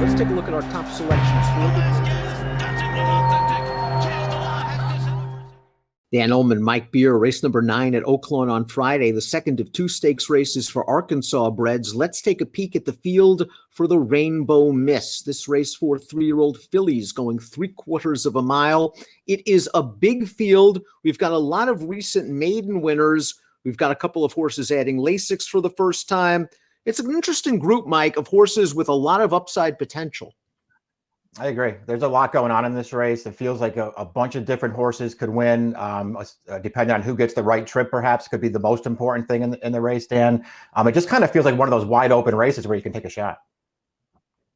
let's take a look at our top selections for Dan Illman, Mike Beer, race number 9 at Oaklawn on Friday, the second of 2 stakes races for Arkansas breds. Let's take a peek at the field for the Rainbow Miss. This race for 3-year-old fillies going 3/4 of a mile. It is a big field. We've got a lot of recent maiden winners. We've got a couple of horses adding Lasix for the first time. It's an interesting group, Mike, of horses with a lot of upside potential. I agree. There's a lot going on in this race. It feels like a bunch of different horses could win, depending on who gets the right trip, perhaps, could be the most important thing in the race, Dan. It just kind of feels like one of those wide open races where you can take a shot.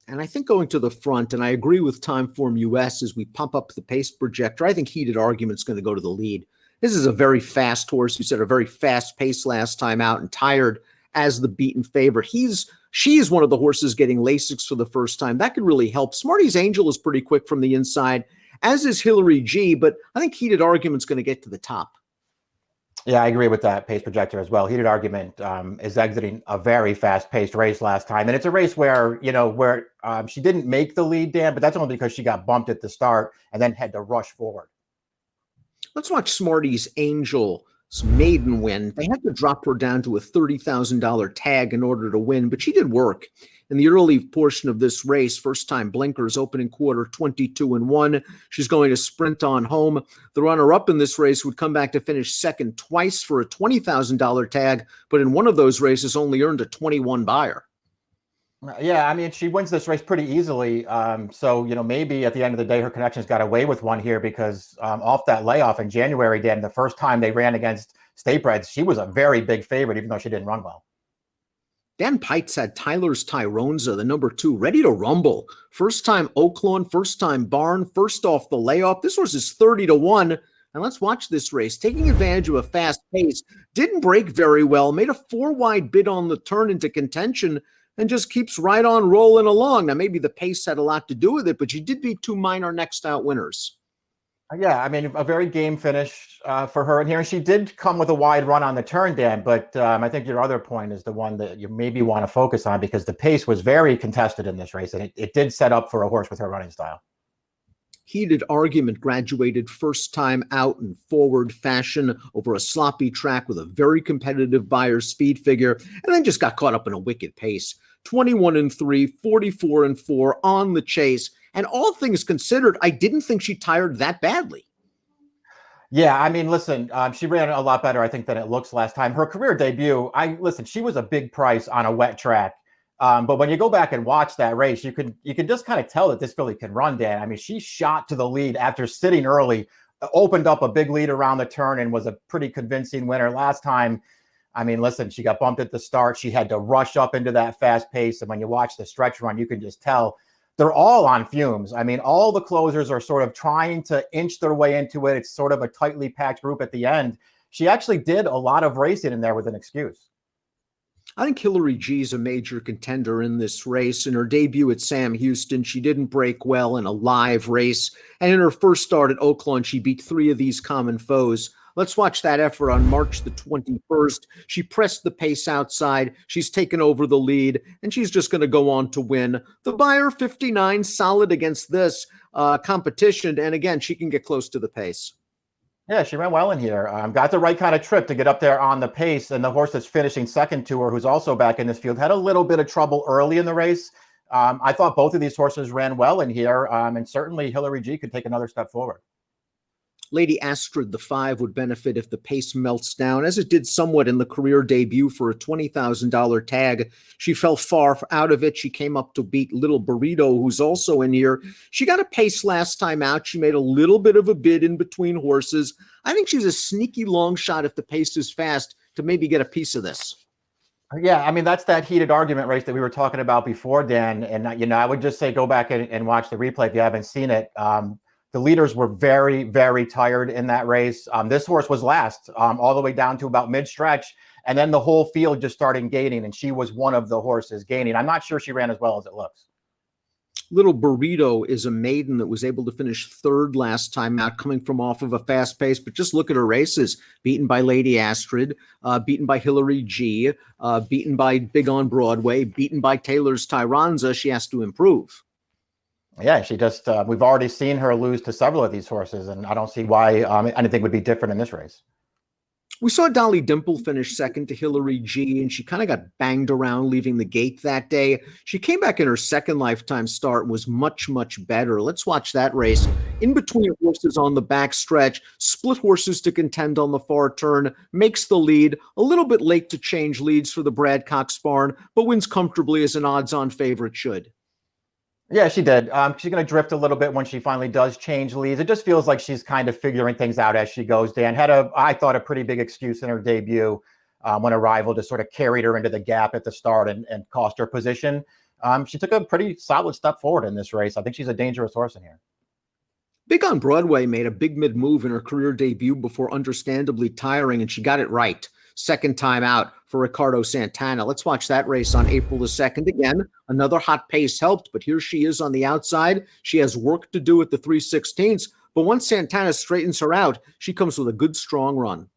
And I think going to the front, and I agree with Timeform US as we pump up the pace projector, I think Heated Argument's going to go to the lead. This is a very fast horse who set a very fast pace last time out and tired as the beaten favorite. She's one of the horses getting Lasix for the first time. That could really help. Smarty's Angel is pretty quick from the inside, as is Hillary G, but I think Heated Argument's going to get to the top. Yeah, I agree with that pace projector as well. Heated Argument is exiting a very fast-paced race last time, and it's a race where, she didn't make the lead, Dan, but that's only because she got bumped at the start and then had to rush forward. Let's watch Smarty's Angel. Maiden win. They had to drop her down to a $30,000 tag in order to win, but she did work. In the early portion of this race, first time blinkers, opening quarter 22-1. She's going to sprint on home. The runner-up in this race would come back to finish second twice for a $20,000 tag, but in one of those races only earned a 21 buyer. Yeah, I mean, she wins this race pretty easily. So, maybe at the end of the day, her connections got away with one here because off that layoff in January, Dan, the first time they ran against Statebreds, she was a very big favorite, even though she didn't run well. Dan Pites had Tyler's Tyronza, the number 2, ready to rumble. First time Oaklawn, first time barn, first off the layoff. This horse is 30-1. And let's watch this race. Taking advantage of a fast pace, didn't break very well, made a 4-wide bid on the turn into contention, and just keeps right on rolling along. Now, maybe the pace had a lot to do with it, but she did beat 2 minor next out winners. Yeah, I mean, a very game finish for her in here. And she did come with a wide run on the turn, Dan, but I think your other point is the one that you maybe want to focus on because the pace was very contested in this race, and it did set up for a horse with her running style. Heated Argument graduated first time out in forward fashion over a sloppy track with a very competitive buyer speed figure, and then just got caught up in a wicked pace. 21-3, 44-4 on the chase. And all things considered, I didn't think she tired that badly. Yeah, I mean, listen, she ran a lot better, I think, than it looks last time. Her career debut, she was a big price on a wet track. But when you go back and watch that race, you can just kind of tell that this filly can run, Dan. I mean, she shot to the lead after sitting early, opened up a big lead around the turn, and was a pretty convincing winner last time. I mean, listen, she got bumped at the start. She had to rush up into that fast pace. And when you watch the stretch run, you can just tell they're all on fumes. I mean, all the closers are sort of trying to inch their way into it. It's sort of a tightly packed group at the end. She actually did a lot of racing in there with an excuse. I think Hillary G is a major contender in this race. In her debut at Sam Houston, she didn't break well in a live race. And in her first start at Oaklawn, she beat 3 of these common foes. Let's watch that effort on March the 21st. She pressed the pace outside. She's taken over the lead, and she's just going to go on to win. The buyer 59, solid against this competition. And again, she can get close to the pace. Yeah, she ran well in here. Got the right kind of trip to get up there on the pace. And the horse that's finishing second to her, who's also back in this field, had a little bit of trouble early in the race. I thought both of these horses ran well in here. And certainly Hillary G could take another step forward. Lady Astrid, the 5, would benefit if the pace melts down, as it did somewhat in the career debut for a $20,000 tag. She fell far out of it. She came up to beat Little Burrito, who's also in here. She got a pace last time out. She made a little bit of a bid in between horses. I think she's a sneaky long shot if the pace is fast to maybe get a piece of this. Yeah, I mean, that's that Heated Argument race that we were talking about before, Dan. And, I would just say go back and watch the replay if you haven't seen it. The leaders were very, very tired in that race. This horse was last all the way down to about mid-stretch. And then the whole field just started gaining, and she was one of the horses gaining. I'm not sure she ran as well as it looks. Little Burrito is a maiden that was able to finish 3rd last time out, coming from off of a fast pace. But just look at her races. Beaten by Lady Astrid, beaten by Hillary G, beaten by Big on Broadway, beaten by Taylor's Tyronza. She has to improve. Yeah, she just, we've already seen her lose to several of these horses, and I don't see why anything would be different in this race. We saw Dolly Dimple finish second to Hillary G, and she kind of got banged around leaving the gate that day. She came back in her second lifetime start and was much, much better. Let's watch that race. In between horses on the back stretch, split horses to contend on the far turn, makes the lead. A little bit late to change leads for the Brad Cox barn, but wins comfortably as an odds-on favorite should. Yeah, she did. She's going to drift a little bit when she finally does change leads. It just feels like she's kind of figuring things out as she goes. Dan had I thought, a pretty big excuse in her debut when a rival just sort of carried her into the gap at the start and cost her position. She took a pretty solid step forward in this race. I think she's a dangerous horse in here. Big on Broadway made a big mid-move in her career debut before understandably tiring, and she got it right. Second time out for Ricardo Santana. Let's watch that race on April the 2nd. Again, another hot pace helped, but here she is on the outside. She has work to do at the 3/16, but once Santana straightens her out, she comes with a good, strong run.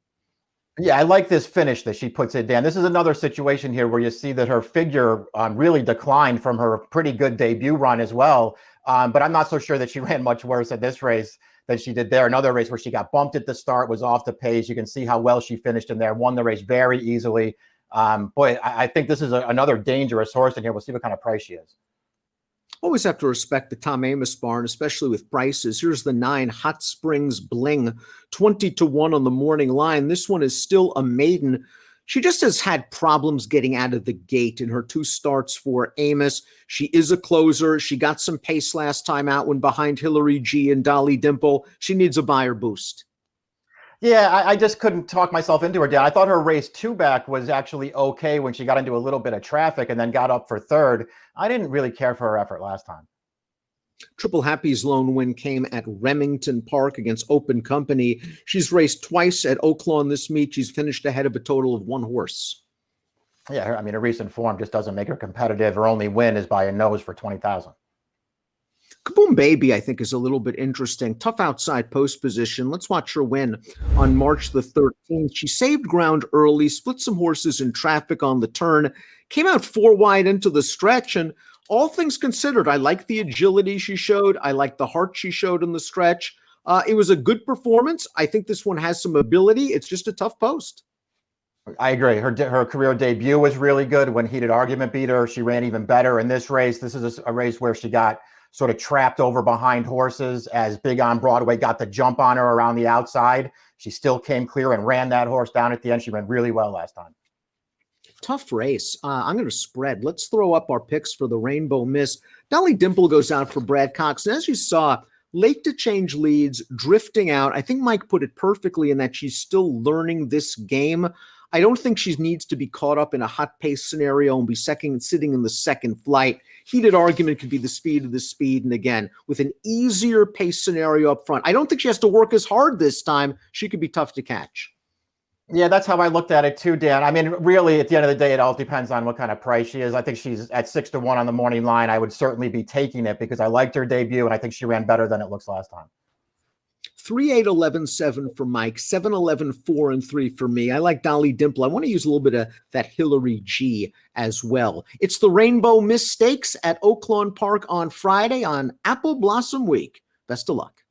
Yeah, I like this finish that she puts it, Dan. This is another situation here where you see that her figure really declined from her pretty good debut run as well. But I'm not so sure that she ran much worse at this race than she did there. Another race where she got bumped at the start, was off the pace. You can see how well she finished in there, won the race very easily. Boy, I think this is another dangerous horse in here. We'll see what kind of price she is. Always have to respect the Tom Amoss barn, especially with prices. Here's the 9 Hot Springs Bling, 20-1 on the morning line. This one is still a maiden. She just has had problems getting out of the gate in her 2 starts for Amoss. She is a closer. She got some pace last time out when behind Hillary G and Dolly Dimple. She needs a buyer boost. Yeah, I just couldn't talk myself into her, Dan. I thought her race 2 back was actually okay when she got into a little bit of traffic and then got up for third. I didn't really care for her effort last time. Triple Happy's lone win came at Remington Park against Open Company. She's raced twice at Oaklawn this meet. She's finished ahead of a total of 1 horse. Yeah, I mean, her recent form just doesn't make her competitive. Her only win is by a nose for 20,000. Kaboom Baby, I think, is a little bit interesting. Tough outside post position. Let's watch her win on March the 13th. She saved ground early, split some horses in traffic on the turn, came out 4 wide into the stretch, and all things considered, I like the agility she showed. I like the heart she showed in the stretch. It was a good performance. I think this one has some ability. It's just a tough post. I agree. Her career debut was really good. When Heated Argument beat her, she ran even better in this race. This is a race where she got sort of trapped over behind horses as Big on Broadway got the jump on her around the outside. She still came clear and ran that horse down at the end. She ran really well last time. Tough race. I'm going to spread. Let's throw up our picks for the Rainbow Miss. Dolly Dimple goes out for Brad Cox. And as you saw, late to change leads, drifting out. I think Mike put it perfectly in that she's still learning this game. I don't think she needs to be caught up in a hot pace scenario and be sitting in the second flight. Heated Argument could be the speed of the speed. And again, with an easier pace scenario up front, I don't think she has to work as hard this time. She could be tough to catch. Yeah, that's how I looked at it too, Dan. I mean, really, at the end of the day, it all depends on what kind of price she is. I think she's at 6-1 on the morning line. I would certainly be taking it because I liked her debut and I think she ran better than it looks last time. 3-8-11-7 for Mike, 7-11-4-3 for me. I like Dolly Dimple. I want to use a little bit of that Hillary G as well. It's the Rainbow Miss Stakes at Oaklawn Park on Friday on Apple Blossom Week. Best of luck.